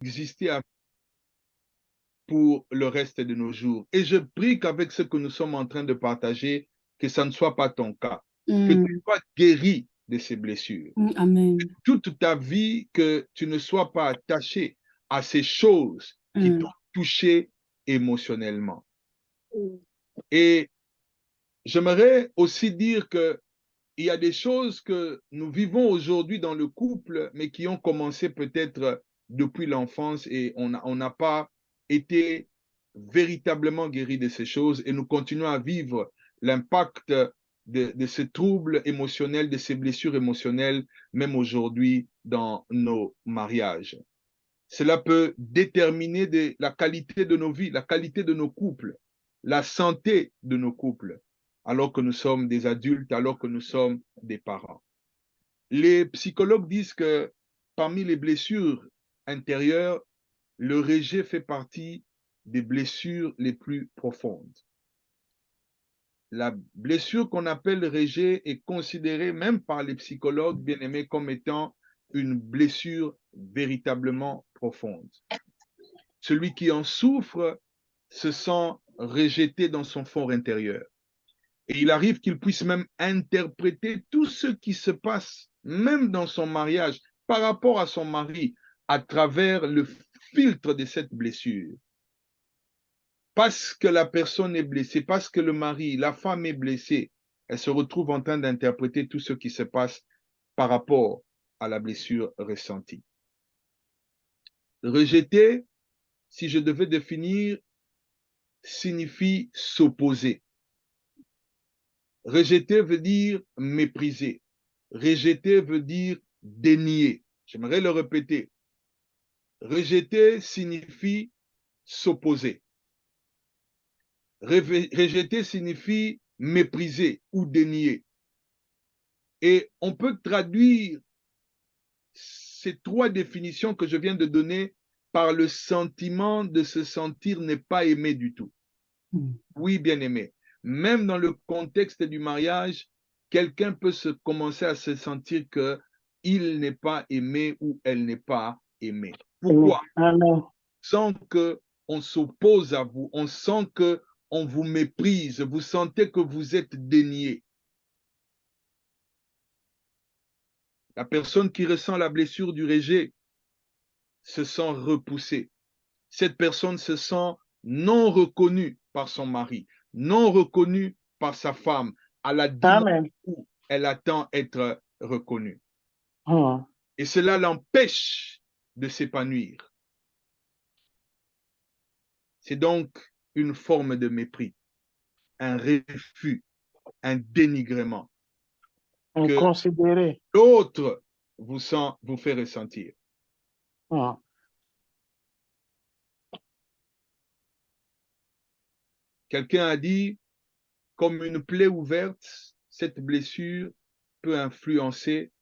exister pour le reste de nos jours. Et je prie qu'avec ce que nous sommes en train de partager, que ça ne soit pas ton cas, que tu sois guéri de ces blessures. Amen. Toute ta vie, que tu ne sois pas attaché à ces choses qui t'ont touché émotionnellement. Et j'aimerais aussi dire que il y a des choses que nous vivons aujourd'hui dans le couple, mais qui ont commencé peut-être depuis l'enfance et on n'a pas été véritablement guéri de ces choses et nous continuons à vivre l'impact de ces troubles émotionnels, de ces blessures émotionnelles, même aujourd'hui dans nos mariages. Cela peut déterminer la qualité de nos vies, la qualité de nos couples, la santé de nos couples, alors que nous sommes des adultes, alors que nous sommes des parents. Les psychologues disent que parmi les blessures intérieures, le rejet fait partie des blessures les plus profondes. La blessure qu'on appelle rejet est considérée même par les psychologues bien-aimés comme étant une blessure véritablement profonde. Celui qui en souffre se sent rejeté dans son fort intérieur. Et il arrive qu'il puisse même interpréter tout ce qui se passe, même dans son mariage, par rapport à son mari, à travers le filtre de cette blessure. Parce que la personne est blessée, parce que le mari, la femme est blessée, elle se retrouve en train d'interpréter tout ce qui se passe par rapport à la blessure ressentie. Rejeter, si je devais définir, signifie s'opposer. Rejeter veut dire mépriser. Rejeter veut dire dénier. J'aimerais le répéter. Rejeter signifie s'opposer. Rejeter signifie mépriser ou dénier. Et on peut traduire ces trois définitions que je viens de donner par le sentiment de se sentir ne pas aimé du tout. Oui, bien aimé. Même dans le contexte du mariage, quelqu'un peut commencer à se sentir qu'il n'est pas aimé ou elle n'est pas aimée. Pourquoi? On sent qu'on s'oppose à vous, on sent qu'on vous méprise, vous sentez que vous êtes dénié. La personne qui ressent la blessure du rejet se sent repoussée. Cette personne se sent non reconnue par son mari, non reconnue par sa femme, à la dimension où elle attend être reconnue. Et cela l'empêche de s'épanouir. C'est donc une forme de mépris, un refus, un dénigrement que l'autre vous fait ressentir. Quelqu'un a dit, comme une plaie ouverte, cette blessure peut influencer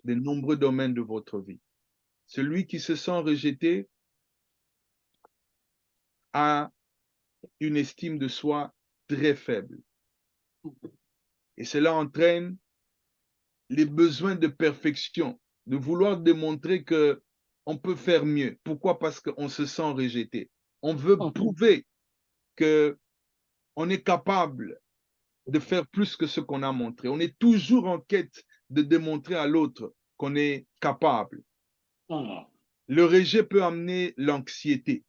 de nombreux domaines de votre vie. Celui qui se sent rejeté a une estime de soi très faible. Et cela entraîne les besoins de perfection, de vouloir démontrer qu'on peut faire mieux. Pourquoi? Parce qu'on se sent rejeté. On veut prouver qu'on est capable de faire plus que ce qu'on a montré. On est toujours en quête de démontrer à l'autre qu'on est capable. Le rejet peut amener l'anxiété.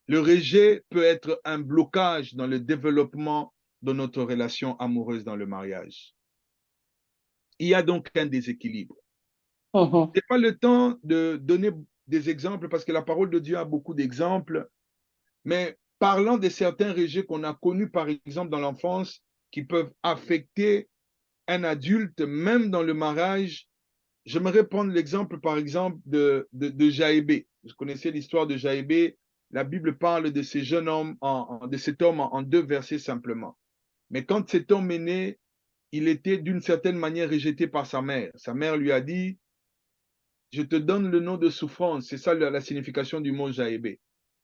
Le rejet peut être un blocage dans le développement de notre relation amoureuse dans le mariage. Il y a donc un déséquilibre. Je n'ai pas le temps de donner des exemples parce que la parole de Dieu a beaucoup d'exemples, mais parlant de certains rejets qu'on a connus, par exemple, dans l'enfance, qui peuvent affecter un adulte, même dans le mariage, j'aimerais prendre l'exemple, par exemple, de Jaébé. Vous connaissez l'histoire de Jaébé. La Bible parle de ce jeune homme, de cet homme en deux versets simplement. Mais quand cet homme est né, il était d'une certaine manière rejeté par sa mère. Sa mère lui a dit, je te donne le nom de souffrance. C'est ça la signification du mot Jaébé.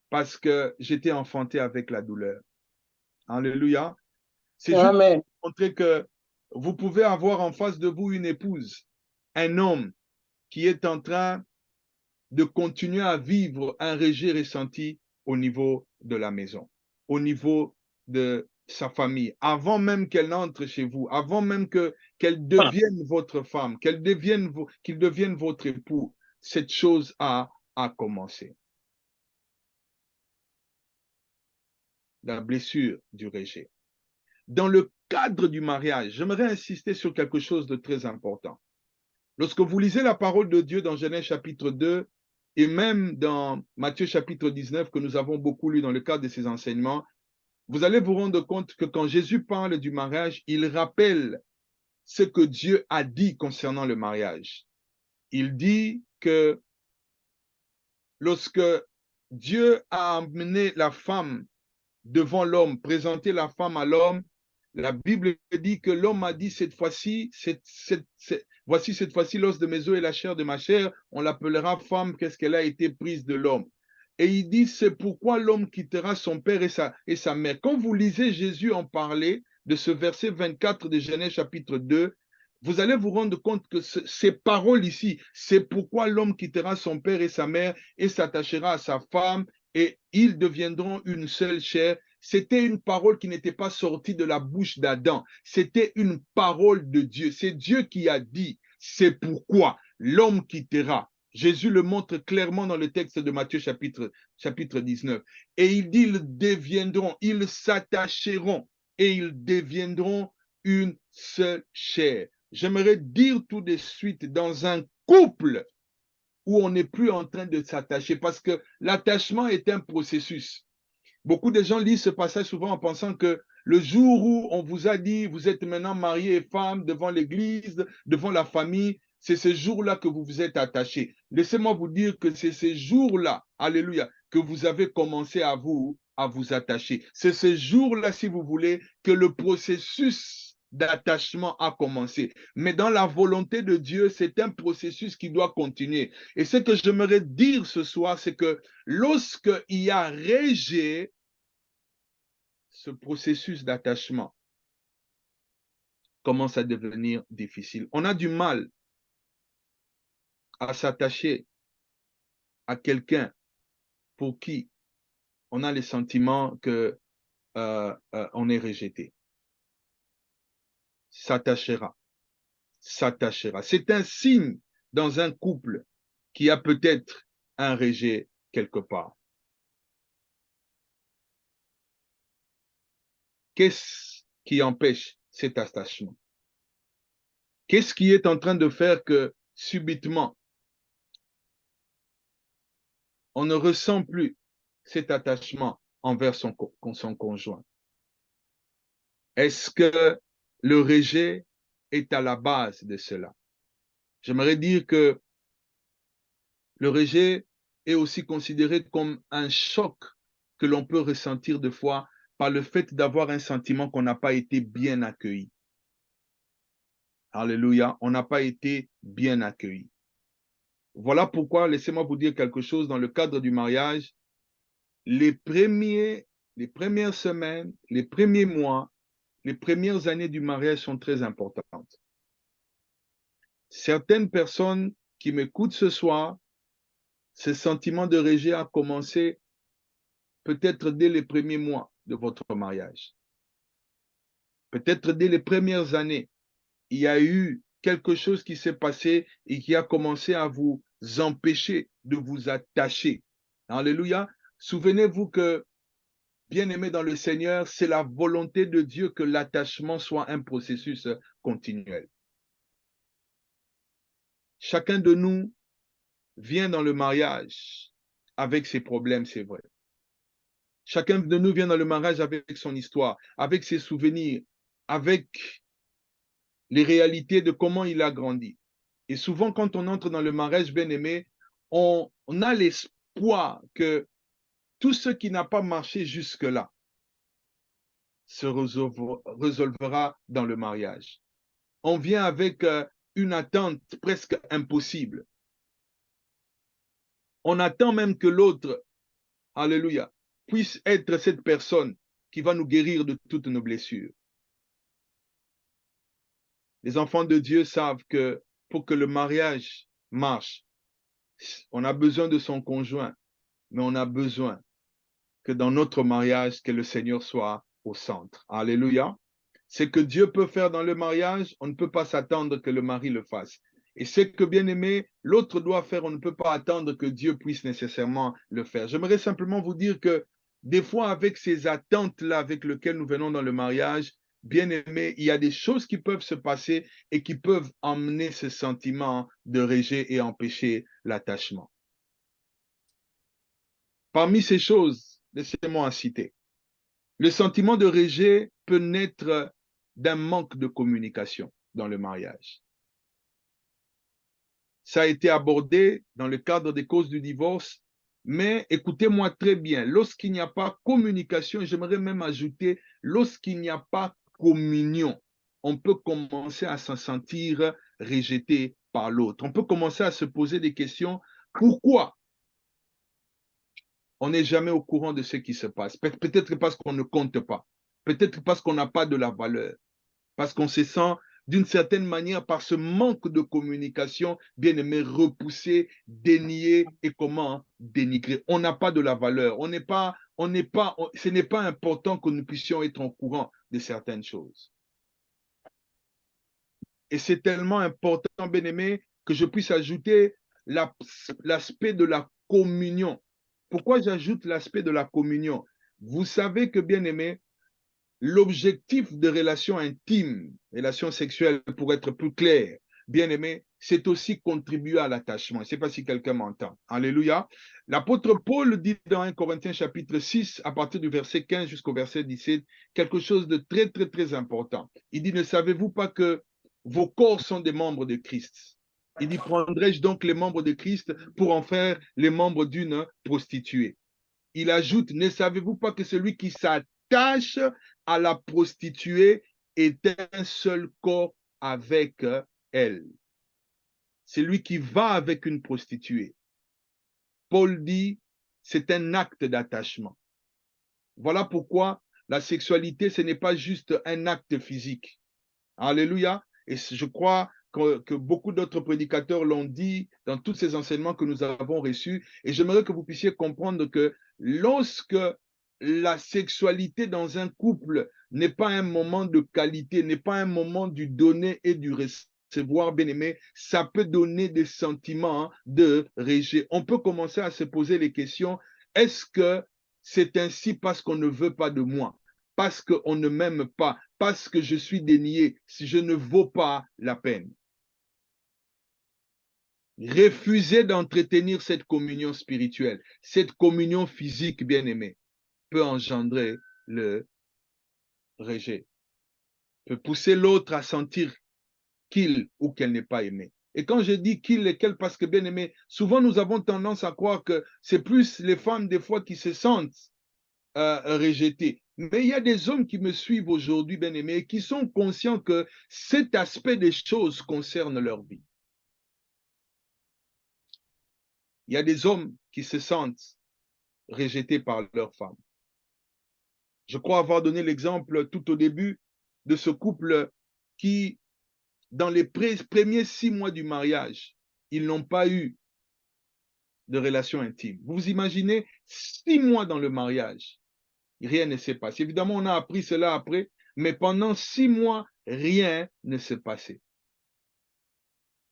Parce que j'étais enfanté avec la douleur. Alléluia. C'est juste pour montrer que vous pouvez avoir en face de vous une épouse, un homme qui est en train de continuer à vivre un rejet ressenti au niveau de la maison, au niveau de sa famille, avant même qu'elle entre chez vous, avant même qu'elle devienne votre femme, qu'il devienne votre époux, cette chose a commencé. La blessure du rejet. Dans le cadre du mariage, j'aimerais insister sur quelque chose de très important. Lorsque vous lisez la parole de Dieu dans Genèse chapitre 2 et même dans Matthieu chapitre 19, que nous avons beaucoup lu dans le cadre de ces enseignements, vous allez vous rendre compte que quand Jésus parle du mariage, il rappelle ce que Dieu a dit concernant le mariage. Il dit que lorsque Dieu a amené la femme devant l'homme, présenté la femme à l'homme, la Bible dit que l'homme a dit cette fois-ci, voici cette fois-ci l'os de mes os et la chair de ma chair, on l'appellera femme, qu'est-ce qu'elle a été prise de l'homme. Et il dit, c'est pourquoi l'homme quittera son père et sa mère. Quand vous lisez Jésus en parler de ce verset 24 de Genèse chapitre 2, vous allez vous rendre compte que ces paroles ici, c'est pourquoi l'homme quittera son père et sa mère et s'attachera à sa femme et ils deviendront une seule chair. C'était une parole qui n'était pas sortie de la bouche d'Adam. C'était une parole de Dieu. C'est Dieu qui a dit, c'est pourquoi l'homme quittera. Jésus le montre clairement dans le texte de Matthieu chapitre 19. Et il dit, ils deviendront, ils s'attacheront et ils deviendront une seule chair. J'aimerais dire tout de suite, dans un couple où on n'est plus en train de s'attacher, parce que l'attachement est un processus. Beaucoup de gens lisent ce passage souvent en pensant que le jour où on vous a dit, vous êtes maintenant marié et femme devant l'église, devant la famille, c'est ce jour-là que vous vous êtes attachés. Laissez-moi vous dire que c'est ces jours-là, alléluia, que vous avez commencé à vous attacher. C'est ce jour-là, si vous voulez, que le processus d'attachement a commencé. Mais dans la volonté de Dieu, c'est un processus qui doit continuer. Et ce que j'aimerais dire ce soir, c'est que lorsqu'il y a rejet, ce processus d'attachement commence à devenir difficile. On a du mal à s'attacher à quelqu'un pour qui on a le sentiment que on est rejeté. S'attachera. C'est un signe dans un couple qui a peut-être un rejet quelque part. Qu'est-ce qui empêche cet attachement? Qu'est-ce qui est en train de faire que subitement, on ne ressent plus cet attachement envers son conjoint? Est-ce que le rejet est à la base de cela? J'aimerais dire que le rejet est aussi considéré comme un choc que l'on peut ressentir des fois par le fait d'avoir un sentiment qu'on n'a pas été bien accueilli. Alléluia, on n'a pas été bien accueilli. Voilà pourquoi, laissez-moi vous dire quelque chose, dans le cadre du mariage, les premières semaines, les premiers mois, les premières années du mariage sont très importantes. Certaines personnes qui m'écoutent ce soir, ce sentiment de rejet a commencé peut-être dès les premiers mois de votre mariage. Peut-être dès les premières années, il y a eu quelque chose qui s'est passé et qui a commencé à vous empêcher de vous attacher. Alléluia. Souvenez-vous que, bien-aimés dans le Seigneur, c'est la volonté de Dieu que l'attachement soit un processus continuel. Chacun de nous vient dans le mariage avec ses problèmes, c'est vrai. Chacun de nous vient dans le mariage avec son histoire, avec ses souvenirs, avec les réalités de comment il a grandi. Et souvent, quand on entre dans le mariage bien-aimé, on a l'espoir que tout ce qui n'a pas marché jusque-là se résolvera dans le mariage. On vient avec une attente presque impossible. On attend même que l'autre, alléluia, puisse être cette personne qui va nous guérir de toutes nos blessures. Les enfants de Dieu savent que pour que le mariage marche, On a besoin de son conjoint, mais on a besoin que dans notre mariage, que le Seigneur soit au centre. Alléluia. Ce que Dieu peut faire dans le mariage, on ne peut pas s'attendre que le mari le fasse. Et ce que, bien aimé, l'autre doit faire, on ne peut pas attendre que Dieu puisse nécessairement le faire. J'aimerais simplement vous dire que des fois, avec ces attentes-là avec lesquelles nous venons dans le mariage, bien aimé, il y a des choses qui peuvent se passer et qui peuvent emmener ce sentiment de rejet et empêcher l'attachement. Parmi ces choses, laissez-moi en citer. Le sentiment de rejet peut naître d'un manque de communication dans le mariage. Ça a été abordé dans le cadre des causes du divorce, mais écoutez-moi très bien, lorsqu'il n'y a pas communication, j'aimerais même ajouter, lorsqu'il n'y a pas communion, on peut commencer à se sentir rejeté par l'autre. On peut commencer à se poser des questions. Pourquoi on n'est jamais au courant de ce qui se passe? Peut-être parce qu'on ne compte pas. Peut-être parce qu'on n'a pas de la valeur. Parce qu'on se sent d'une certaine manière par ce manque de communication, bien aimé, repoussé, dénié et comment dénigrer. On n'a pas de la valeur. Ce n'est pas important que nous puissions être au courant de certaines choses. Et c'est tellement important, bien aimé, que je puisse ajouter l'aspect de la communion. Pourquoi j'ajoute l'aspect de la communion? Vous savez que, bien aimé, l'objectif de relations intimes, relations sexuelles, pour être plus clair, bien aimé, c'est aussi contribuer à l'attachement. Je ne sais pas si quelqu'un m'entend. Alléluia. L'apôtre Paul dit dans 1 Corinthiens chapitre 6, à partir du verset 15 jusqu'au verset 17, quelque chose de très, très, très important. Il dit, ne savez-vous pas que vos corps sont des membres de Christ? Il dit, prendrai-je donc les membres de Christ pour en faire les membres d'une prostituée? Il ajoute, ne savez-vous pas que celui qui s'attache à la prostituée est un seul corps avec elle? Celui qui va avec une prostituée. Paul dit, c'est un acte d'attachement. Voilà pourquoi la sexualité, ce n'est pas juste un acte physique. Alléluia. Et je crois que beaucoup d'autres prédicateurs l'ont dit dans tous ces enseignements que nous avons reçus. Et j'aimerais que vous puissiez comprendre que lorsque la sexualité dans un couple n'est pas un moment de qualité, n'est pas un moment du donner et du recevoir, bien aimé, ça peut donner des sentiments de rejet. On peut commencer à se poser les questions, est-ce que c'est ainsi parce qu'on ne veut pas de moi? Parce qu'on ne m'aime pas, parce que je suis dénié, si je ne vaux pas la peine. Refuser d'entretenir cette communion spirituelle, cette communion physique, bien aimée, peut engendrer le rejet, peut pousser l'autre à sentir qu'il ou qu'elle n'est pas aimé. Et quand je dis qu'il et qu'elle, parce que bien aimé, souvent nous avons tendance à croire que c'est plus les femmes des fois qui se sentent rejetés. Mais il y a des hommes qui me suivent aujourd'hui, bien aimés, qui sont conscients que cet aspect des choses concerne leur vie. Il y a des hommes qui se sentent rejetés par leur femme. Je crois avoir donné l'exemple tout au début de ce couple qui, dans les premiers 6 mois du mariage, ils n'ont pas eu de relation intime. Vous imaginez 6 mois dans le mariage, rien ne s'est passé. Évidemment, on a appris cela après, mais pendant 6 mois, rien ne s'est passé.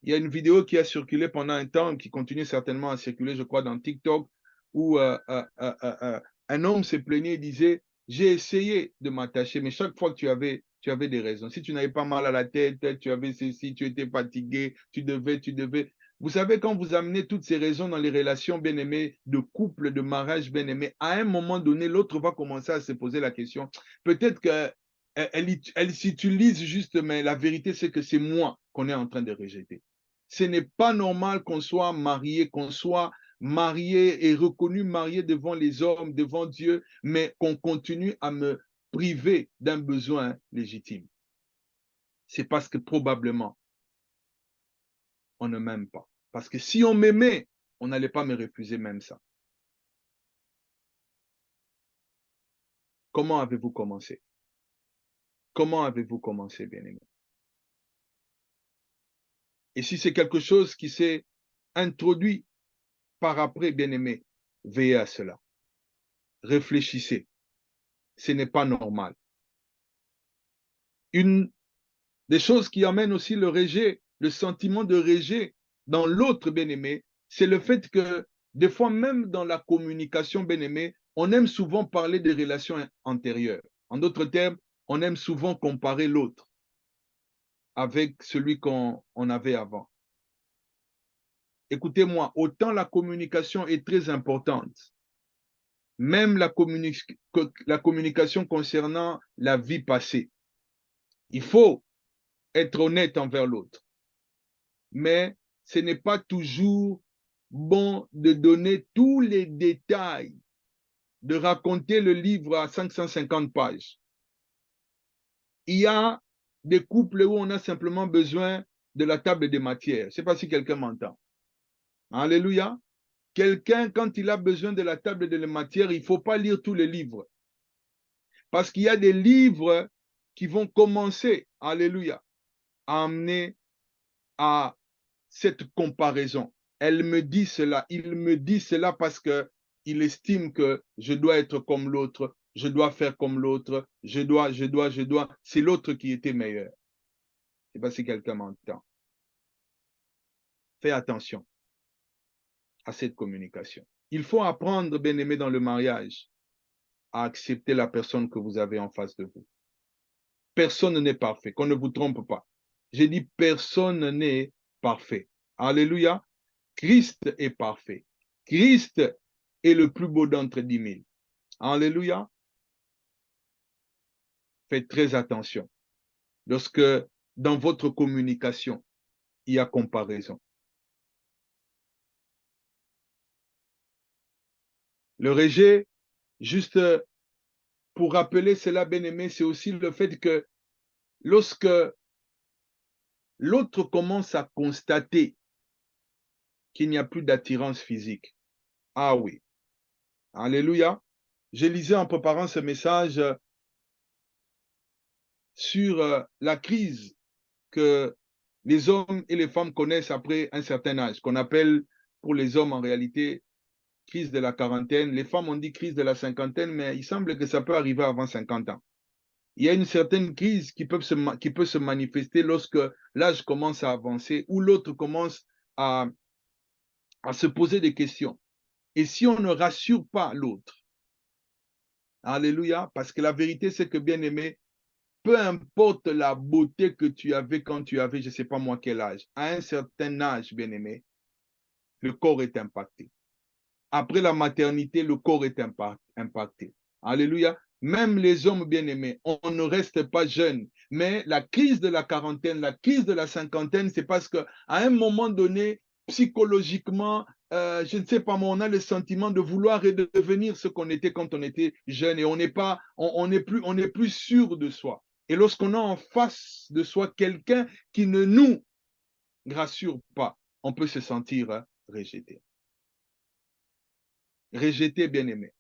Il y a une vidéo qui a circulé pendant un temps, qui continue certainement à circuler, je crois, dans TikTok, où un homme se plaignait et disait, j'ai essayé de m'attacher, mais chaque fois que tu avais des raisons. Si tu n'avais pas mal à la tête, tu avais ceci, tu étais fatigué, tu devais. Vous savez, quand vous amenez toutes ces raisons dans les relations bien-aimées, de couple, de mariage bien-aimé, à un moment donné, l'autre va commencer à se poser la question. Peut-être qu'elle s'utilise juste, mais la vérité, c'est que c'est moi qu'on est en train de rejeter. Ce n'est pas normal qu'on soit marié et reconnu marié devant les hommes, devant Dieu, mais qu'on continue à me priver d'un besoin légitime. C'est parce que probablement, on ne m'aime pas. Parce que si on m'aimait, on n'allait pas me refuser même ça. Comment avez-vous commencé? Comment avez-vous commencé, bien-aimé? Et si c'est quelque chose qui s'est introduit par après, bien-aimés, veillez à cela. Réfléchissez. Ce n'est pas normal. Une des choses qui amènent aussi le rejet, le sentiment de rejet dans l'autre, bien-aimé, c'est le fait que des fois, même dans la communication, bien-aimé, on aime souvent parler des relations antérieures. En d'autres termes, on aime souvent comparer l'autre avec celui qu'on avait avant. Écoutez-moi, autant la communication est très importante, même la communication concernant la vie passée. Il faut être honnête envers l'autre. Mais ce n'est pas toujours bon de donner tous les détails, de raconter le livre à 550 pages. Il y a des couples où on a simplement besoin de la table des matières. Je ne sais pas si quelqu'un m'entend. Alléluia. Quelqu'un, quand il a besoin de la table des matières, il ne faut pas lire tous les livres. Parce qu'il y a des livres qui vont commencer, alléluia, à amener à cette comparaison. Elle me dit cela, il me dit cela parce qu'il estime que je dois être comme l'autre, je dois faire comme l'autre, je dois. C'est l'autre qui était meilleur. Je ne sais pas si quelqu'un m'entend. Fais attention à cette communication. Il faut apprendre, bien aimé, dans le mariage, à accepter la personne que vous avez en face de vous. Personne n'est parfait, qu'on ne vous trompe pas. J'ai dit personne n'est parfait. Alléluia. Christ est parfait. Christ est le plus beau d'entre 10 000. Alléluia. Faites très attention. Lorsque dans votre communication, il y a comparaison. Le rejet, juste pour rappeler cela, bien-aimé, c'est aussi le fait que lorsque l'autre commence à constater qu'il n'y a plus d'attirance physique. Ah oui. Alléluia. Je lisais en préparant ce message sur la crise que les hommes et les femmes connaissent après un certain âge, qu'on appelle pour les hommes en réalité crise de la quarantaine. Les femmes ont dit crise de la cinquantaine, mais il semble que ça peut arriver avant 50 ans. Il y a une certaine crise qui peut se manifester lorsque l'âge commence à avancer ou l'autre commence à se poser des questions. Et si on ne rassure pas l'autre, alléluia, parce que la vérité c'est que, bien aimé, peu importe la beauté que tu avais quand tu avais, je ne sais pas moi quel âge, à un certain âge, bien aimé, le corps est impacté. Après la maternité, le corps est impacté. Alléluia. Même les hommes bien-aimés, on ne reste pas jeune. Mais la crise de la quarantaine, la crise de la cinquantaine, c'est parce qu'à un moment donné, psychologiquement, je ne sais pas, mais on a le sentiment de vouloir redevenir ce qu'on était quand on était jeune et on n'est plus sûr de soi. Et lorsqu'on a en face de soi quelqu'un qui ne nous rassure pas, on peut se sentir rejeté. Rejeté, bien-aimé.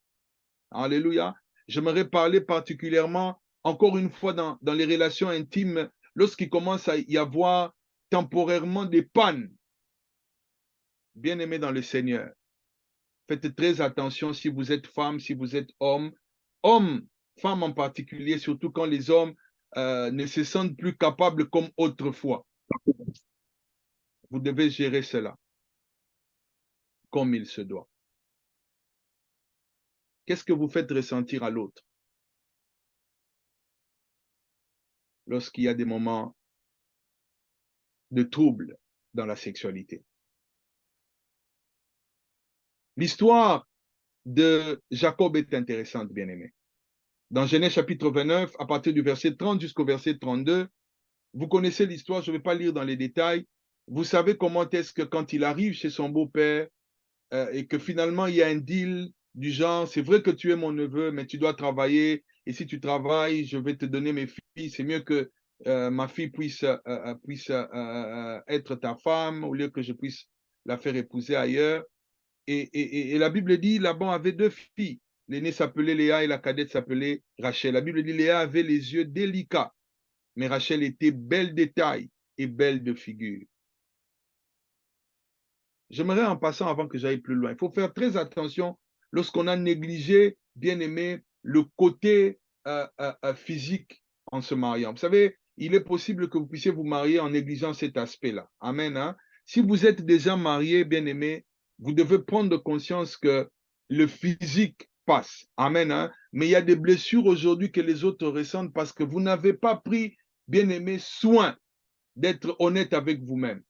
Alléluia. J'aimerais parler particulièrement, encore une fois, dans les relations intimes, lorsqu'il commence à y avoir temporairement des pannes. Bien-aimé dans le Seigneur, faites très attention si vous êtes femme, si vous êtes homme. Homme, femme en particulier, surtout quand les hommes ne se sentent plus capables comme autrefois. Vous devez gérer cela comme il se doit. Qu'est-ce que vous faites ressentir à l'autre lorsqu'il y a des moments de trouble dans la sexualité? L'histoire de Jacob est intéressante, bien-aimé. Dans Genèse chapitre 29, à partir du verset 30 jusqu'au verset 32, vous connaissez l'histoire, je ne vais pas lire dans les détails. Vous savez comment est-ce que quand il arrive chez son beau-père et que finalement il y a un deal du genre, c'est vrai que tu es mon neveu, mais tu dois travailler et si tu travailles, je vais te donner mes filles. C'est mieux que ma fille puisse être ta femme au lieu que je puisse la faire épouser ailleurs. Et la Bible dit, Laban avait 2 filles. L'aînée s'appelait Léa et la cadette s'appelait Rachel. La Bible dit, Léa avait les yeux délicats, mais Rachel était belle de taille et belle de figure. J'aimerais en passant, avant que j'aille plus loin, il faut faire très attention lorsqu'on a négligé, bien aimé, le côté physique en se mariant. Vous savez, il est possible que vous puissiez vous marier en négligeant cet aspect-là. Amen. Hein? Si vous êtes déjà marié, bien aimé, vous devez prendre conscience que le physique passe. Amen. Hein? Mais il y a des blessures aujourd'hui que les autres ressentent parce que vous n'avez pas pris, bien aimé, soin d'être honnête avec vous-même.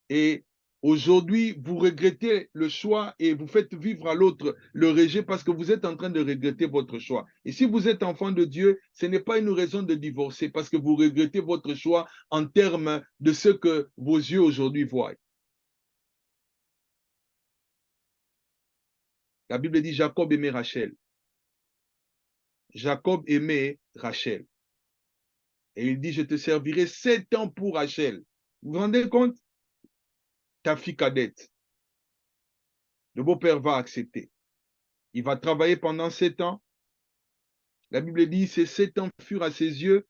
Et aujourd'hui, vous regrettez le choix et vous faites vivre à l'autre le rejet parce que vous êtes en train de regretter votre choix. Et si vous êtes enfant de Dieu, ce n'est pas une raison de divorcer parce que vous regrettez votre choix en termes de ce que vos yeux aujourd'hui voient. La Bible dit Jacob aimait Rachel. Jacob aimait Rachel. Et il dit, je te servirai 7 ans pour Rachel. Vous vous rendez compte? Ta fille cadette. Le beau-père va accepter. Il va travailler pendant 7 ans. La Bible dit, ces 7 ans furent à ses yeux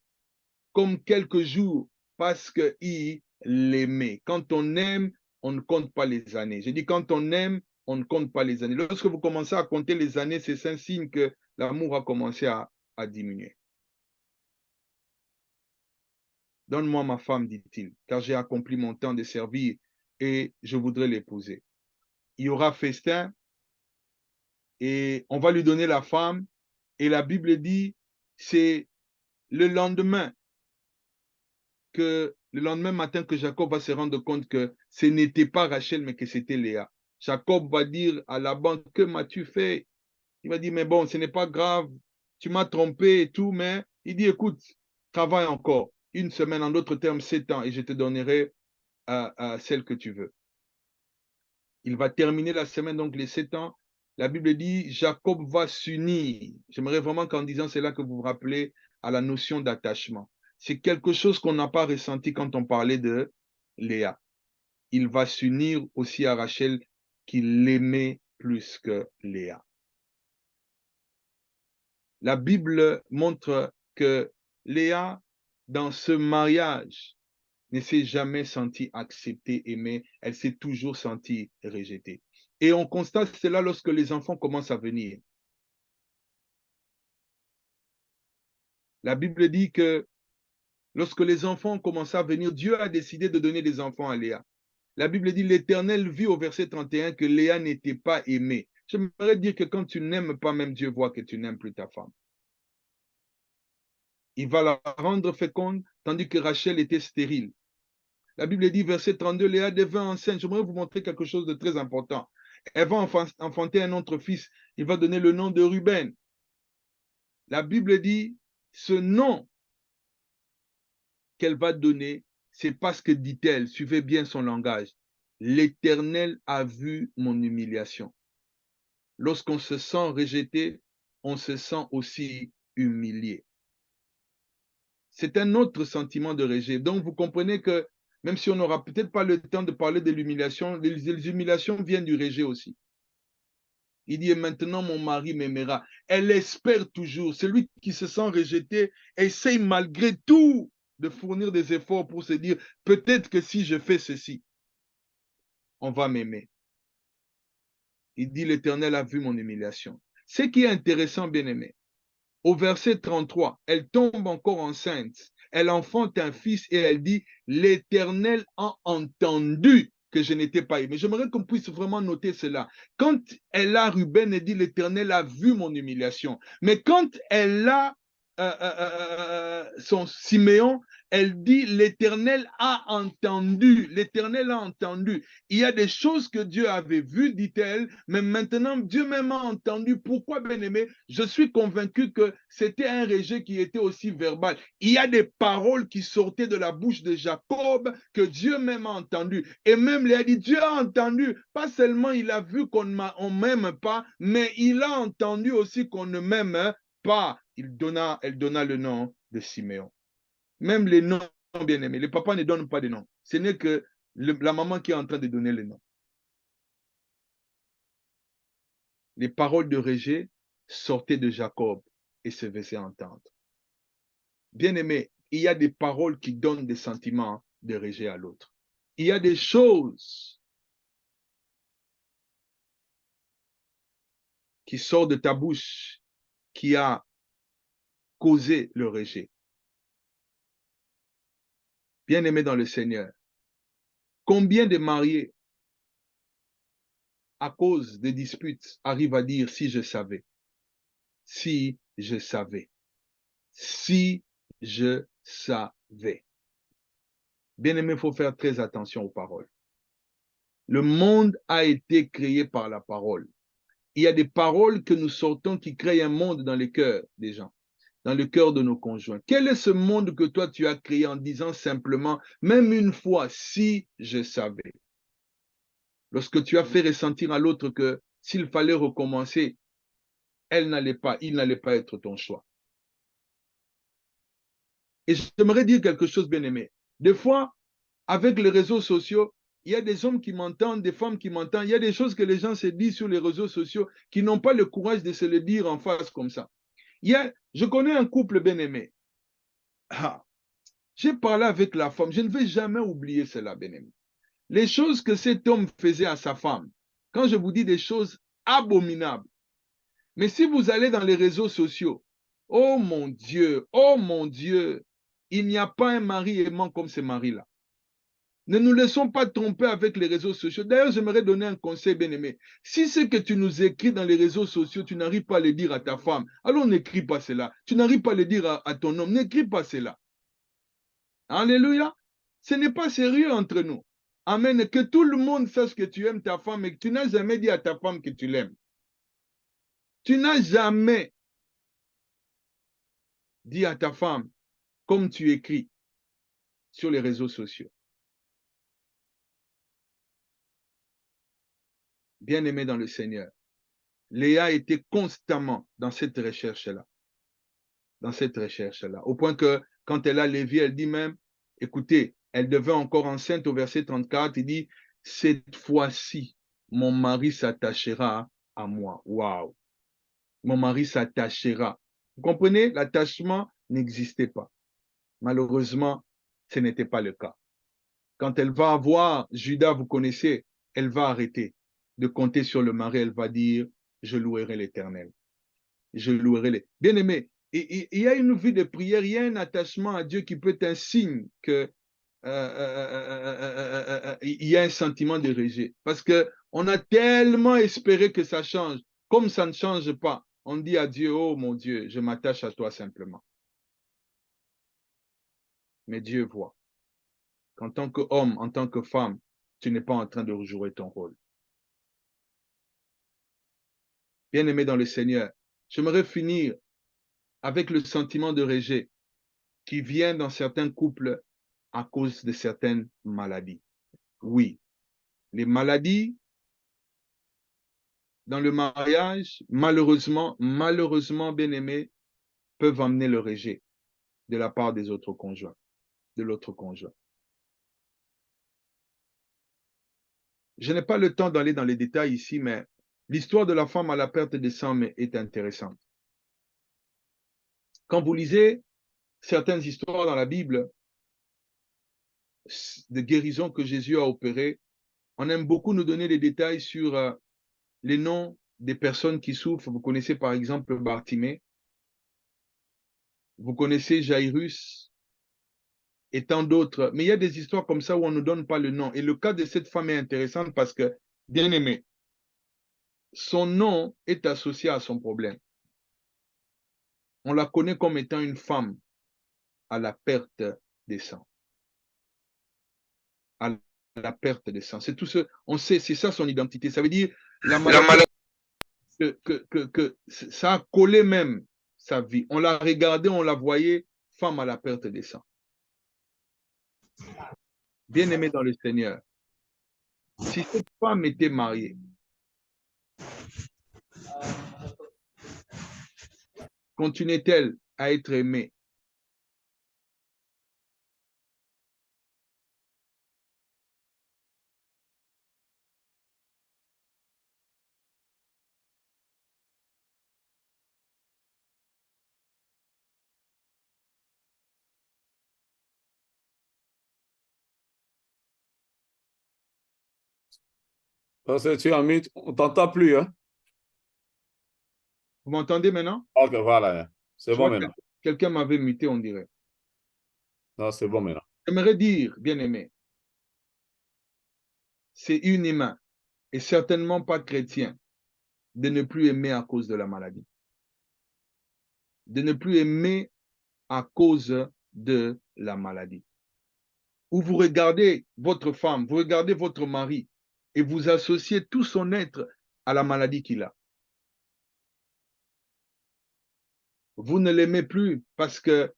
comme quelques jours parce qu'il l'aimait. Quand on aime, on ne compte pas les années. J'ai dit, quand on aime, on ne compte pas les années. Lorsque vous commencez à compter les années, c'est un signe que l'amour a commencé à diminuer. Donne-moi ma femme, dit-il, car j'ai accompli mon temps de servir et je voudrais l'épouser. Il y aura festin et on va lui donner la femme. Et la Bible dit, c'est le lendemain matin que Jacob va se rendre compte que ce n'était pas Rachel, mais que c'était Léa. Jacob va dire à Laban, que m'as-tu fait? Il va dire, mais bon, ce n'est pas grave, tu m'as trompé et tout, mais il dit, écoute, travaille encore 1 semaine, en d'autres termes, 7 ans, et je te donnerai celle que tu veux. Il va terminer la semaine, donc les 7 ans. La Bible dit, Jacob va s'unir. J'aimerais vraiment qu'en disant cela, que vous vous rappelez à la notion d'attachement. C'est quelque chose qu'on n'a pas ressenti quand on parlait de Léa. Il va s'unir aussi à Rachel, qu'il l'aimait plus que Léa. La Bible montre que Léa, dans ce mariage, ne s'est jamais sentie acceptée, aimée. Elle s'est toujours sentie rejetée. Et on constate cela lorsque les enfants commencent à venir. La Bible dit que lorsque les enfants commencent à venir, Dieu a décidé de donner des enfants à Léa. La Bible dit, l'Éternel vit au verset 31 que Léa n'était pas aimée. J'aimerais dire que quand tu n'aimes pas, même Dieu voit que tu n'aimes plus ta femme. Il va la rendre féconde, tandis que Rachel était stérile. La Bible dit, verset 32, Léa devint enceinte. J'aimerais vous montrer quelque chose de très important. Elle va enfanter un autre fils. Il va donner le nom de Ruben. La Bible dit, ce nom qu'elle va donner, c'est parce que, dit-elle, suivez bien son langage, l'Éternel a vu mon humiliation. Lorsqu'on se sent rejeté, on se sent aussi humilié. C'est un autre sentiment de rejet. Donc, vous comprenez que même si on n'aura peut-être pas le temps de parler de l'humiliation, les humiliations viennent du rejet aussi. Il dit, maintenant mon mari m'aimera. Elle espère toujours. Celui qui se sent rejeté essaye malgré tout de fournir des efforts pour se dire, peut-être que si je fais ceci, on va m'aimer. Il dit, l'Éternel a vu mon humiliation. Ce qui est intéressant, bien-aimé, au verset 33, elle tombe encore enceinte. Elle enfante un fils et elle dit, l'Éternel a entendu que je n'étais pas aimé. J'aimerais qu'on puisse vraiment noter cela. Quand elle a Ruben, elle dit, l'Éternel a vu mon humiliation. Mais quand elle a son Siméon, elle dit, l'Éternel a entendu. L'Éternel a entendu. Il y a des choses que Dieu avait vues, dit-elle, mais maintenant Dieu même a entendu. Pourquoi, bien-aimé? Je suis convaincu que c'était un rejet qui était aussi verbal. Il y a des paroles qui sortaient de la bouche de Jacob que Dieu même a entendu. Et même il a dit, Dieu a entendu. Pas seulement il a vu qu'on ne m'aime pas, mais il a entendu aussi qu'on ne m'aime pas. Elle donna le nom de Siméon. Même les noms bien-aimés, les papas ne donnent pas de nom. Ce n'est que la maman qui est en train de donner le nom. Les paroles de rejet sortaient de Jacob et se faisaient entendre. Bien-aimé, il y a des paroles qui donnent des sentiments de rejet à l'autre. il y a des choses qui sortent de ta bouche qui a causé le rejet. Bien-aimé dans le Seigneur, combien de mariés, à cause des disputes, arrivent à dire si je savais, si je savais, si je savais. Bien-aimé, il faut faire très attention aux paroles. Le monde a été créé par la parole. Il y a des paroles que nous sortons qui créent un monde dans les cœurs des gens, dans le cœur de nos conjoints. Quel est ce monde que toi tu as créé en disant simplement, même une fois, si je savais? Lorsque tu as fait ressentir à l'autre que s'il fallait recommencer, il n'allait pas être ton choix. Et j'aimerais dire quelque chose, bien-aimé. Des fois, avec les réseaux sociaux, il y a des hommes qui m'entendent, des femmes qui m'entendent. Il y a des choses que les gens se disent sur les réseaux sociaux qui n'ont pas le courage de se le dire en face comme ça. Je connais un couple bien-aimé. Ah, j'ai parlé avec la femme. Je ne vais jamais oublier cela, bien-aimé. Les choses que cet homme faisait à sa femme, quand je vous dis des choses abominables, mais si vous allez dans les réseaux sociaux, oh mon Dieu, il n'y a pas un mari aimant comme ce mari-là. Ne nous laissons pas tromper avec les réseaux sociaux. D'ailleurs, j'aimerais donner un conseil, bien-aimé. Si ce que tu nous écris dans les réseaux sociaux, tu n'arrives pas à le dire à ta femme, alors n'écris pas cela. Tu n'arrives pas à le dire à ton homme, n'écris pas cela. Alléluia. Ce n'est pas sérieux entre nous. Amen. Que tout le monde sache que tu aimes ta femme et que tu n'as jamais dit à ta femme que tu l'aimes. Tu n'as jamais dit à ta femme comme tu écris sur les réseaux sociaux. Bien-aimé dans le Seigneur, Léa était constamment dans cette recherche-là. Au point que quand elle a Lévi, elle dit même, écoutez, elle devait encore enceinte au verset 34, il dit, cette fois-ci, mon mari s'attachera à moi. Waouh! Mon mari s'attachera. Vous comprenez? L'attachement n'existait pas. Malheureusement, ce n'était pas le cas. Quand elle va avoir Judas, vous connaissez, elle va arrêter de compter sur le mari. Elle va dire, je louerai l'Éternel. Je louerai les. Bien-aimé, il y a une vie de prière, il y a un attachement à Dieu qui peut être un signe que il y a un sentiment de rejet. Parce qu'on a tellement espéré que ça change. Comme ça ne change pas, on dit à Dieu, oh mon Dieu, je m'attache à toi simplement. Mais Dieu voit qu'en tant qu'homme, en tant que femme, tu n'es pas en train de rejouer ton rôle. Bien-aimé dans le Seigneur, j'aimerais finir avec le sentiment de rejet qui vient dans certains couples à cause de certaines maladies. Oui, les maladies dans le mariage, malheureusement, bien aimé, peuvent amener le rejet de la part des autres conjoints, de l'autre conjoint. Je n'ai pas le temps d'aller dans les détails ici, mais l'histoire de la femme à la perte de sang est intéressante. Quand vous lisez certaines histoires dans la Bible de guérison que Jésus a opérées, on aime beaucoup nous donner des détails sur les noms des personnes qui souffrent. Vous connaissez par exemple Bartimée, vous connaissez Jairus et tant d'autres. Mais il y a des histoires comme ça où on ne nous donne pas le nom. Et le cas de cette femme est intéressant parce que, bien aimé, son nom est associé à son problème. On la connaît comme étant une femme à la perte des sangs. À la perte des sangs. C'est tout ce. On sait, c'est ça son identité. Ça veut dire la maladie. Que ça a collé même sa vie. On l'a regardée, on la voyait, femme à la perte des sangs. Bien-aimée dans le Seigneur, si cette femme était mariée, continuait-elle à être aimée? Parce que tu es en mute, on ne t'entend plus, hein? Vous m'entendez maintenant? Ok, voilà. C'est Je bon vois que maintenant. quelqu'un m'avait muté, on dirait. Non, c'est bon maintenant. J'aimerais dire, bien-aimé, c'est inhumain et certainement pas chrétien de ne plus aimer à cause de la maladie. De ne plus aimer à cause de la maladie. Ou vous regardez votre femme, vous regardez votre mari et vous associez tout son être à la maladie qu'il a. Vous ne l'aimez plus parce que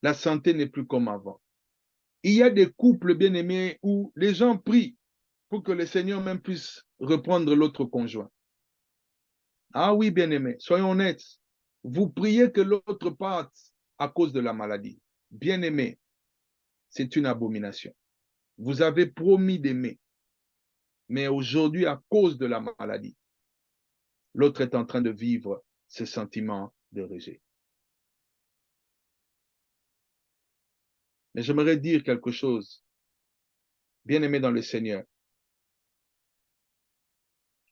la santé n'est plus comme avant. Il y a des couples bien-aimés où les gens prient pour que le Seigneur même puisse reprendre l'autre conjoint. Ah oui, bien-aimé, soyons honnêtes. Vous priez que l'autre parte à cause de la maladie. Bien-aimé, c'est une abomination. Vous avez promis d'aimer, mais aujourd'hui, à cause de la maladie, l'autre est en train de vivre ce sentiment de rejet. Mais j'aimerais dire quelque chose, bien-aimé dans le Seigneur.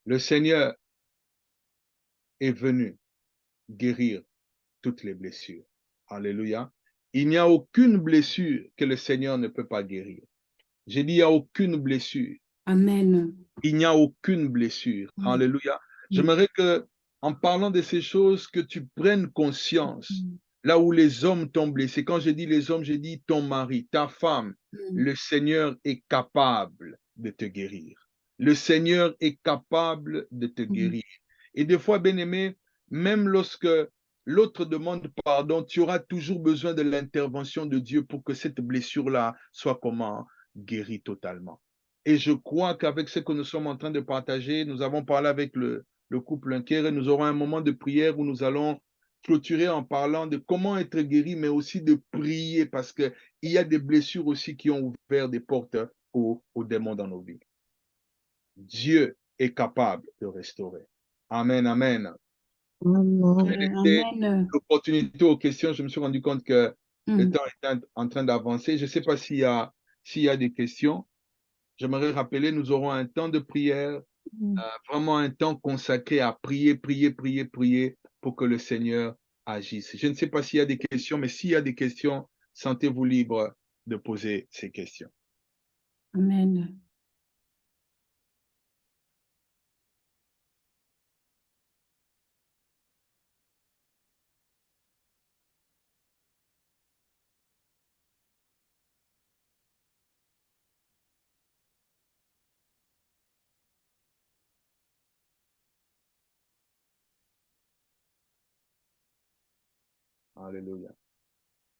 Le Seigneur est venu guérir toutes les blessures. Alléluia. Il n'y a aucune blessure que le Seigneur ne peut pas guérir. J'ai dit, il n'y a aucune blessure. Amen. Il n'y a aucune blessure. Oui. Alléluia. Oui. J'aimerais que, en parlant de ces choses, que tu prennes conscience. Là où les hommes t'ont blessé. Quand je dis les hommes, je dis ton mari, ta femme. Le Seigneur est capable de te guérir. Le Seigneur est capable de te guérir. Et des fois, bien-aimé, même lorsque l'autre demande pardon, tu auras toujours besoin de l'intervention de Dieu pour que cette blessure-là soit comment guérie totalement. Et je crois qu'avec ce que nous sommes en train de partager, nous avons parlé avec le couple Inquière et nous aurons un moment de prière où nous allons clôturer en parlant de comment être guéri, mais aussi de prier parce qu'il y a des blessures aussi qui ont ouvert des portes aux démons dans nos vies. Dieu est capable de restaurer. Amen, amen. Amen. L'opportunité aux questions, je me suis rendu compte que le temps est en train d'avancer. Je ne sais pas s'il y a des questions. J'aimerais rappeler, nous aurons un temps de prière, vraiment un temps consacré à prier, prier, prier, prier pour que le Seigneur agisse. Je ne sais pas s'il y a des questions, mais s'il y a des questions, sentez-vous libre de poser ces questions. Amen. Alléluia.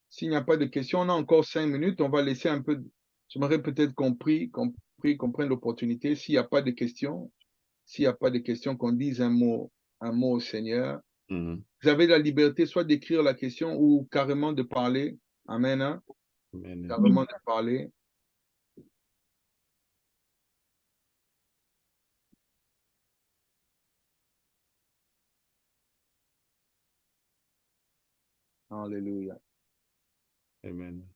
S'il n'y a pas de questions, on a encore 5 minutes. On va laisser un peu. J'aimerais peut-être qu'on prenne l'opportunité. S'il n'y a pas de questions, qu'on dise un mot au Seigneur. Vous avez la liberté soit d'écrire la question ou carrément de parler. Amen. Hein? Amen. Carrément de parler. Alléluia. Amen.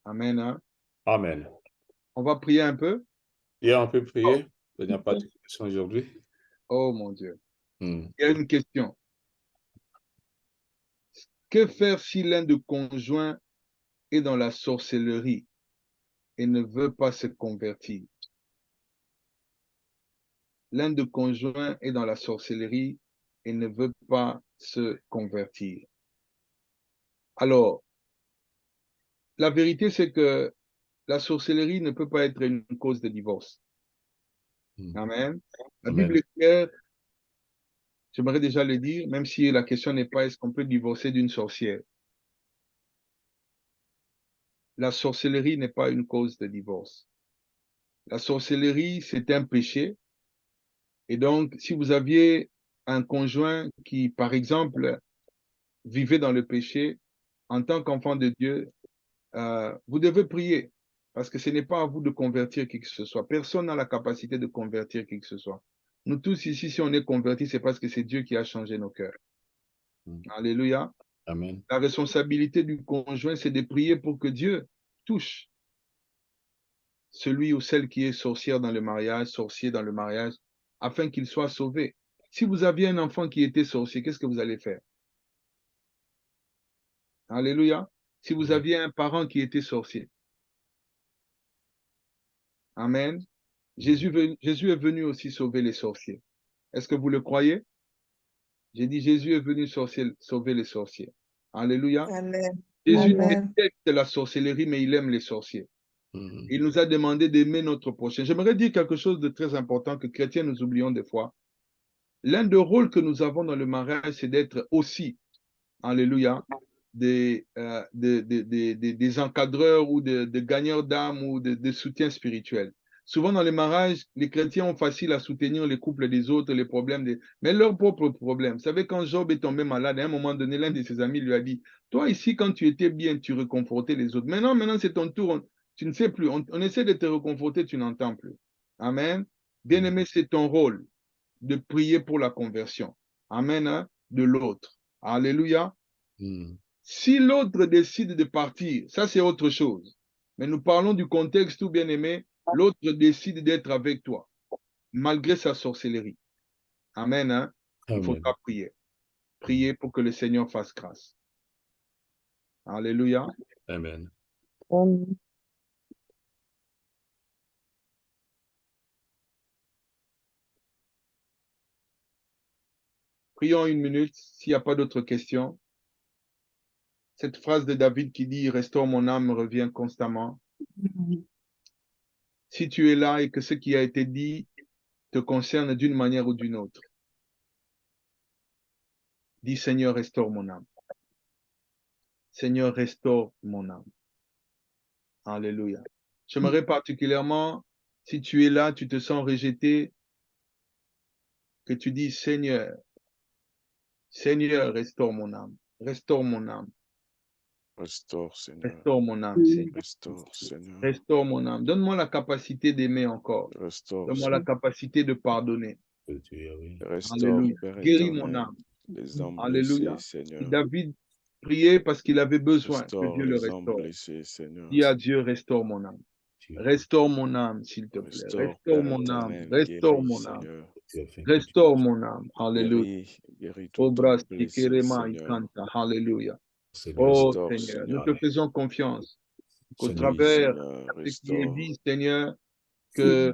Amen. Hein? Amen. On va prier un peu. Et on peut prier. Il n'y a pas de question aujourd'hui. Oh mon Dieu. Il y a une question. Que faire si l'un de conjoints est dans la sorcellerie et ne veut pas se convertir? L'un de conjoints est dans la sorcellerie et ne veut pas se convertir. Alors, la vérité, c'est que la sorcellerie ne peut pas être une cause de divorce. Amen. La Bible est claire. J'aimerais déjà le dire, même si la question n'est pas est-ce qu'on peut divorcer d'une sorcière. La sorcellerie n'est pas une cause de divorce. La sorcellerie, c'est un péché. Et donc, si vous aviez un conjoint qui, par exemple, vivait dans le péché, en tant qu'enfant de Dieu, vous devez prier. Parce que ce n'est pas à vous de convertir qui que ce soit. Personne n'a la capacité de convertir qui que ce soit. Nous tous ici, si on est convertis, c'est parce que c'est Dieu qui a changé nos cœurs. Alléluia. Amen. La responsabilité du conjoint, c'est de prier pour que Dieu touche celui ou celle qui est sorcière dans le mariage, sorcier dans le mariage, afin qu'il soit sauvé. Si vous aviez un enfant qui était sorcier, qu'est-ce que vous allez faire? Alléluia. Si vous aviez un parent qui était sorcier. Amen. Jésus est venu aussi sauver les sorciers. Est-ce que vous le croyez? J'ai dit Jésus est venu sauver les sorciers. Alléluia. Amen. Jésus Amen. déteste la sorcellerie, mais il aime les sorciers. Il nous a demandé d'aimer notre prochain. J'aimerais dire quelque chose de très important que chrétiens nous oublions des fois. L'un des rôles que nous avons dans le mariage, c'est d'être aussi, alléluia, des encadreurs ou des gagneurs d'âme ou des soutiens spirituels. Souvent dans les mariages, les chrétiens ont facile à soutenir les couples des autres, les problèmes, mais leurs propres problèmes. Vous savez, quand Job est tombé malade, à un moment donné, l'un de ses amis lui a dit, toi ici, quand tu étais bien, tu réconfortais les autres. Maintenant c'est ton tour, tu ne sais plus. On essaie de te réconforter, tu n'entends plus. Amen. Bien-aimé, c'est ton rôle de prier pour la conversion. Amen, hein, de l'autre. Alléluia. Si l'autre décide de partir, ça c'est autre chose. Mais nous parlons du contexte où, bien aimé, l'autre décide d'être avec toi, malgré sa sorcellerie. Amen, hein. Il faudra prier. Prier pour que le Seigneur fasse grâce. Alléluia. Amen. Prions une minute, s'il n'y a pas d'autres questions. Cette phrase de David qui dit « Restaure mon âme » revient constamment. Si tu es là et que ce qui a été dit te concerne d'une manière ou d'une autre, dis « Seigneur, restaure mon âme ». Seigneur, restaure mon âme. Alléluia. J'aimerais particulièrement, si tu es là, tu te sens rejeté, que tu dis « Seigneur, Seigneur, restaure mon âme. Restaure mon âme. Restaure, Seigneur. Restaure mon âme, Seigneur. Restaure, Seigneur. Restaure mon âme. Donne-moi la capacité d'aimer encore. Restaure, Donne-moi la capacité de pardonner. Restaure, Alléluia. Père Guéris éternel, mon âme. les âmes Alléluia. blessées, Seigneur. David priait parce qu'il avait besoin que Restaure Dieu le les âmes restaure. blessées, Seigneur. Dis à Dieu, restaure mon âme. Restaure mon âme, s'il te plaît. Restaure, Restaure Père mon âme. éternel, Restaure guéris, mon âme. Seigneur. Restaure mon âme. Alléluia. Guéris toute Obras âme blessée, tikerema Seigneur. ikanta. Alléluia. Oh Restaure, Seigneur, nous Seigneur. te faisons confiance qu'au Oui, travers Seigneur, de ce qui est restaure. dit, Seigneur, que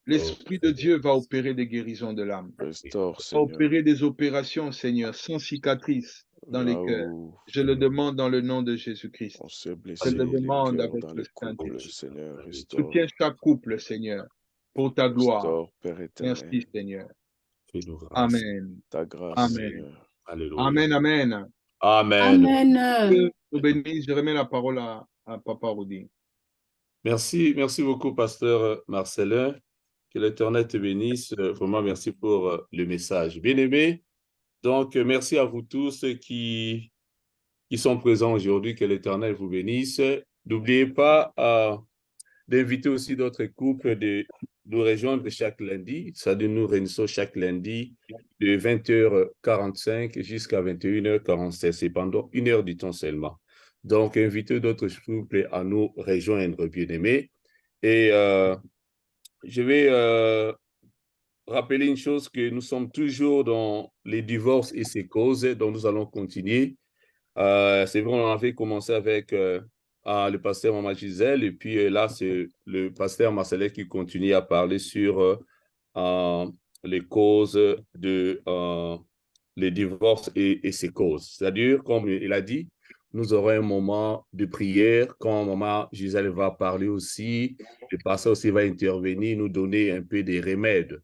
l'Esprit de Dieu va opérer des guérisons de l'âme. Restaure, Va Seigneur. opérer des opérations, Seigneur, sans cicatrice dans les Là cœurs. où Je le demande dans le nom de Jésus-Christ. on s'est Je blessé le les demande cœurs avec dans le les couples, Saint-Esprit. Seigneur, Soutiens restaure. chaque couple, Seigneur, pour ta gloire. Restaure, Père éternel. Merci, Seigneur. Fais-nous grâce. Amen. Ta grâce, Amen. Seigneur. Alléluia. Amen, amen. Amen. Amen. Dieu nous bénisse. Je remets la parole à Papa Rudy. Merci beaucoup, Pasteur Marcelin. Que l'Éternel te bénisse. Vraiment, merci pour le message. Bien-aimés, donc merci à vous tous qui sont présents aujourd'hui. Que l'Éternel vous bénisse. N'oubliez pas d'inviter aussi d'autres couples de nous rejoindre chaque lundi. C'est-à-dire nous réunissons chaque lundi de 20h45 jusqu'à 21h47. C'est pendant 1 heure du temps seulement. Donc, invitez d'autres couples à nous rejoindre, bien-aimés. Et je vais rappeler une chose, que nous sommes toujours dans les divorces et ses causes, donc nous allons continuer. C'est vrai, on avait commencé avec le pasteur Maman Gisèle, et puis là, c'est le pasteur Marcelin qui continue à parler sur les causes de les divorces et ses causes. C'est-à-dire, comme il a dit, nous aurons un moment de prière quand Maman Gisèle va parler aussi, le pasteur aussi va intervenir, nous donner un peu des remèdes.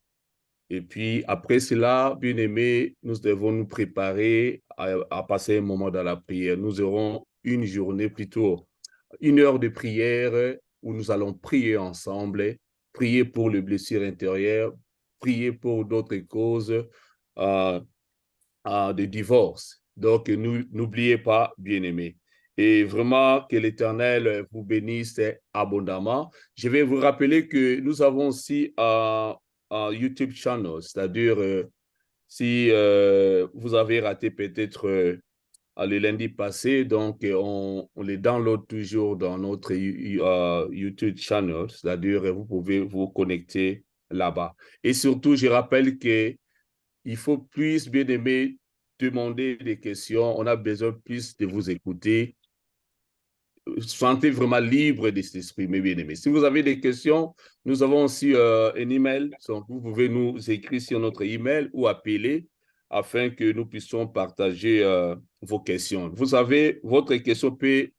Et puis, après cela, bien aimé, nous devons nous préparer à passer un moment dans la prière. Nous aurons une journée, plutôt 1 heure de prière où nous allons prier ensemble, prier pour les blessures intérieures, prier pour d'autres causes de divorce. Donc, n'oubliez pas, bien aimé. Et vraiment, que l'Éternel vous bénisse abondamment. Je vais vous rappeler que nous avons aussi un YouTube channel, c'est-à-dire si vous avez raté peut-être le lundi passé. Donc, on les download toujours dans notre YouTube channel. C'est-à-dire, vous pouvez vous connecter là-bas. Et surtout, je rappelle qu'il faut plus, bien aimé, demander des questions. On a besoin plus de vous écouter. Sentez vraiment libre de s'exprimer, bien aimé. Si vous avez des questions, nous avons aussi un email. Donc, vous pouvez nous écrire sur notre email ou appeler afin que nous puissions partager vos questions. Vous savez, votre question peut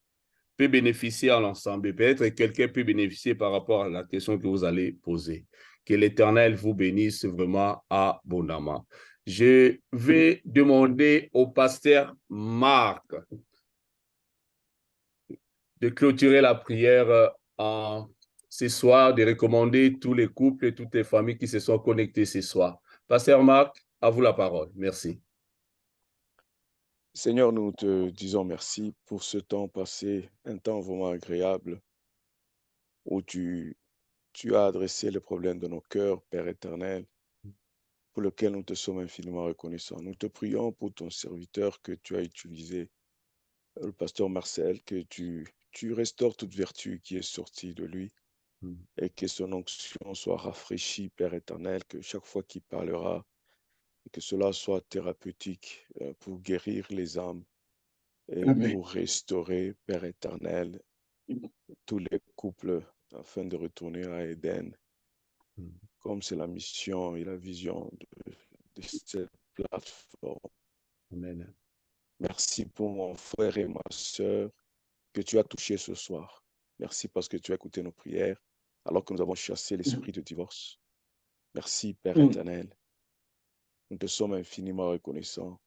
bénéficier à l'ensemble. Peut-être quelqu'un peut bénéficier par rapport à la question que vous allez poser. Que l'Éternel vous bénisse vraiment abondamment. Je vais demander au pasteur Marc de clôturer la prière ce soir, de recommander tous les couples et toutes les familles qui se sont connectées ce soir. Pasteur Marc, à vous la parole. Merci. Seigneur, nous te disons merci pour ce temps passé, un temps vraiment agréable où tu as adressé les problèmes de nos cœurs, Père éternel, pour lequel nous te sommes infiniment reconnaissants. Nous te prions pour ton serviteur que tu as utilisé, le pasteur Marcel, que tu restaures toute vertu qui est sortie de lui et que son onction soit rafraîchie, Père éternel, que chaque fois qu'il parlera, et que cela soit thérapeutique pour guérir les âmes et pour restaurer, Père éternel, tous les couples afin de retourner à Éden, comme c'est la mission et la vision de cette plateforme. Amen. Merci pour mon frère et ma sœur que tu as touché ce soir. Merci parce que tu as écouté nos prières alors que nous avons chassé l'esprit de divorce. Merci, Père éternel. Nous te sommes infiniment reconnaissants.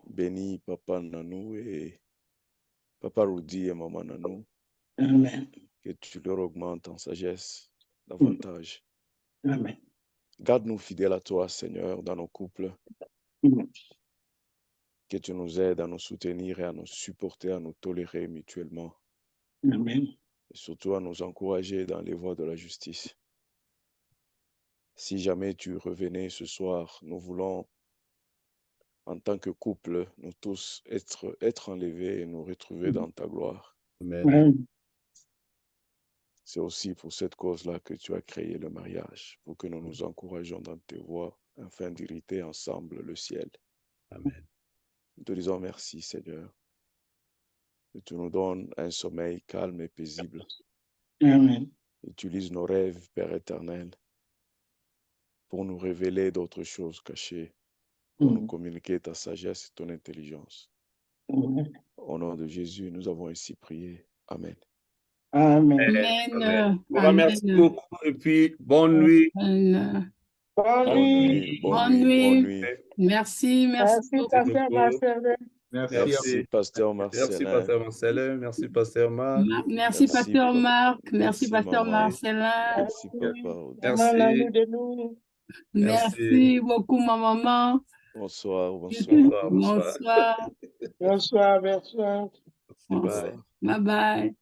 Bénis Papa Nanou et Papa Rudy et Maman Nanou. Amen. Que tu leur augmentes en sagesse davantage. Amen. Garde-nous fidèles à toi, Seigneur, dans nos couples. Que tu nous aides à nous soutenir et à nous supporter, à nous tolérer mutuellement. Amen. Et surtout à nous encourager dans les voies de la justice. Si jamais tu revenais ce soir, nous voulons, en tant que couple, nous tous être enlevés et nous retrouver dans ta gloire. Amen. C'est aussi pour cette cause-là que tu as créé le mariage, pour que nous nous encourageons dans tes voies, afin d'hériter ensemble le ciel. Amen. Nous te disons merci, Seigneur. Que tu nous donnes un sommeil calme et paisible. Amen. Utilise nos rêves, Père éternel, pour nous révéler d'autres choses cachées, pour nous communiquer ta sagesse et ton intelligence. Au nom de Jésus, nous avons ainsi prié. Amen. Amen. Amen. Voilà, merci beaucoup et puis bonne nuit. Amen. Bonne nuit. Bonne nuit. Merci, merci. Merci, Pasteur Marcel. Merci, Pasteur Marcel. Merci, Pasteur Marcel. Merci, Pasteur Marc. Merci, Pasteur Marc. Merci, Pasteur Marcelin. Merci, Papa. Merci. Merci beaucoup, ma maman. Bonsoir. Bonsoir. Bonsoir. Bye. Bye bye.